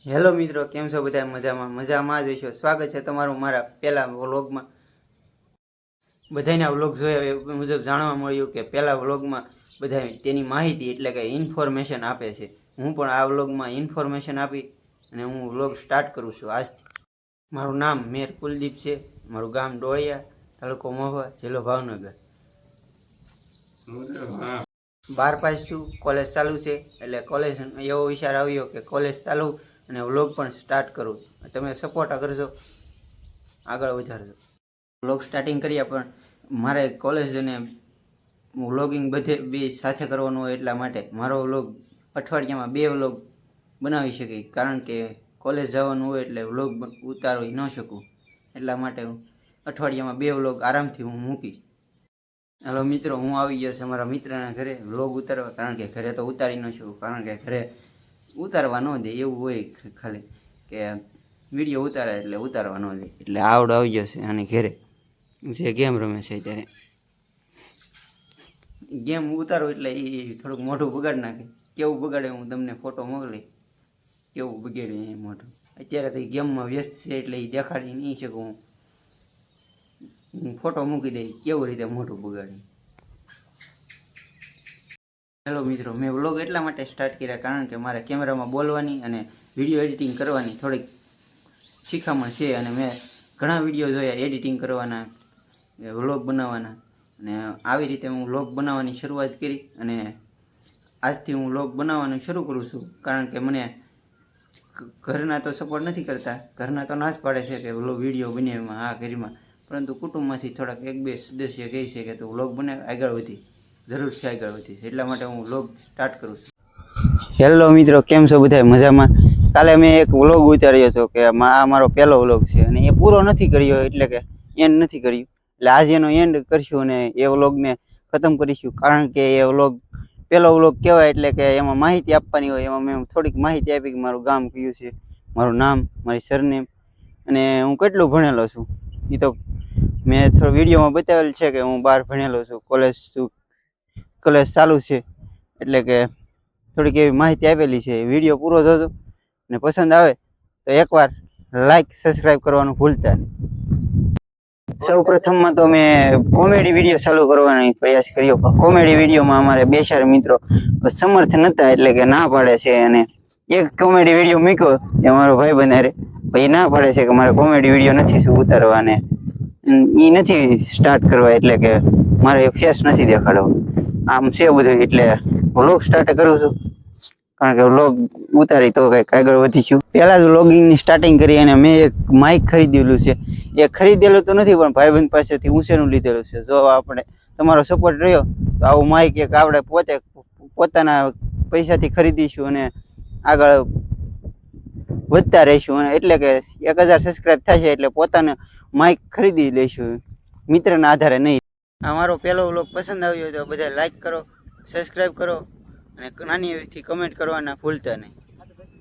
Hello મિત્રો, કેમ છો બધા? મજામાં જ હશો। સ્વાગત છે તમારું મારા પહેલા વ્લોગમાં। બધાના વ્લોગ જોયા એ મુજબ જાણવા મળ્યું કે પહેલા વ્લોગમાં બધા તેની માહિતી એટલે કે ઇન્ફોર્મેશન આપે છે। હું પણ આ વ્લોગમાં ઇન્ફોર્મેશન આપી અને હું વ્લોગ સ્ટાર્ટ કરું છું આજથી। મારું નામ મેર કુલદીપ છે, મારું ગામ ડોળિયા, તાલુકો મહુવા, જિલ્લો ભાવનગર। 12 પાસ છું, કોલેજ ચાલુ છે એટલે કોલેજ એવો વિચાર આવ્યો કે કોલેજ ચાલુ અને વ્લોગ પણ સ્ટાર્ટ કરું। તમે સપોર્ટ કરજો, આગળ વધારજો। વ્લોગ સ્ટાર્ટિંગ કર્યા પણ મારે કોલેજ અને વ્લોગિંગ બધે બે સાથે કરવાનું હોય એટલા માટે મારો વ્લોગ અઠવાડિયામાં 2 વ્લોગ બનાવી શકી, કારણ કે કોલેજ જવાનું હોય એટલે વ્લોગ ઉતારી ન શકું, એટલા માટે અઠવાડિયામાં 2 વ્લોગ આરામથી હું મૂકીશ। हेलो मित्रों, हूँ आई गयो छे मारा मित्रना घरे व्लॉग उतारवा, कारण के घरे तो उतारी न शकूँ, कारण के घरे उतारवा न दे एवुं होय खाली के विडियो उतारे एटले उतारवा न दे। एटले आवडो आई गयो छे आनी घरे जे गेम रमे छे त्यारे गेम उतारो एटले ई थोड़ुंक मोढुं बगाड़ी नाखे। केवुं बगाड़े हूँ तमने फोटो मोकली, केवुं बगाड़े मोढुं। अत्यारे तो गेम में व्यस्त छे एटले ई देखाड़ी नहीं शकूँ। फोटो मूकी दे केवुं रीते मोढुं बगाड़ी। हेलो मित्रों, मैं व्लॉग एटला माटे स्टार्ट कर्या कारण के मारे कैमरा में बोलवानी अने विडियो एडिटिंग करवानी थोड़ी शीखामण छे अने मैं घणा विडियो जोया एडिटिंग करवाना, व्लॉग बनाववाना, अने आवी रीते हूँ व्लॉग बनाववानी शरूआत करी अने आजथी हूँ व्लॉग बनाववानुं शरू करूँ छुं। कारण के मने घरना तो सपोर्ट नहीं करता, घरना तो ना ज पाड़े छे के व्लॉग विडियो बनावी आ घरमां, परंतु कुटुंबमांथी थोड़ाक 1-2 सदस्य कहे छे के तू व्लॉग बनावी आगळ वधी, जरूर से आगळ वधीश, એટલા માટે હું વ્લોગ સ્ટાર્ટ કરું છું। હેલો મિત્રો, કેમ છો બધા? મજામાં? કાલે મેં એક વ્લોગ ઉતાર્યો હતો કે આ મારો પહેલો વ્લોગ છે અને એ પૂરો નથી કર્યો, એટલે કે એન્ડ નથી કર્યું, એટલે આજે એનો એન્ડ કરશું અને એ વ્લોગને ખતમ કરીશું। કારણ કે એ વ્લોગ પહેલો વ્લોગ કહેવાય એટલે કે એમાં માહિતી આપવાની હોય, એમાં મેં થોડીક માહિતી આપી કે મારું ગામ કયું છે, મારું નામ, મારી સરનેમ અને હું કેટલું ભણેલો છું। એ તો મેં થોડો વિડીયોમાં બતાવેલ છે કે હું 12 ભણેલો છું, કોલેજ ચાલુ છે, એટલે કે થોડીક એવી માહિતી આપેલી છે। વિડીયો પૂરો જોજો ને પસંદ આવે તો એકવાર લાઈક સબસ્ક્રાઈબ કરવાનું ભૂલતા નહીં। સૌ પ્રથમમાં તો મેં કોમેડી વિડીયો ચાલુ કરવાનો પ્રયાસ કર્યો, પણ કોમેડી વિડીયોમાં અમારે 2-4 મિત્રો સમર્થ નહોતા, એટલે કે ના પાડે છે। અને એક કોમેડી વિડીયો મૂક્યો એ મારો ભાઈ બનારે ભાઈ ના પાડે છે કે મારે કોમેડી વિડીયો નથી ઉતારવા ને એ નથી સ્ટાર્ટ કરવા, એટલે કે મારે ફેસ નથી દેખાડવો, આમ છે બધું। એટલે વ્લોગ સ્ટાર્ટ કરું છું, કારણ કે વ્લોગ ઉતારી તો કંઈક આગળ વધીશું। પહેલા જ વ્લોગિંગની સ્ટાર્ટિંગ કરી અને મેં એક માઇક ખરીદેલું છે। એ ખરીદેલું તો નથી, પણ ભાઈબંધ પાસેથી ઊંચેનું લીધેલું છે। જો આપણે તમારો સપોર્ટ રહ્યો તો આવું માઇક એક આપણે પોતાના પૈસાથી ખરીદીશું અને આગળ વધતા રહીશું। અને એટલે કે 1000 સબસ્ક્રાઈબ થશે એટલે પોતાને માઇક ખરીદી લઈશું, મિત્રના આધારે નહીં। આ મારો પહેલો વ્લોગ પસંદ આવ્યો તો બધા લાઈક કરો, સબસ્ક્રાઈબ કરો અને નાની એવીથી કમેન્ટ કરવાના ભૂલતા નહીં।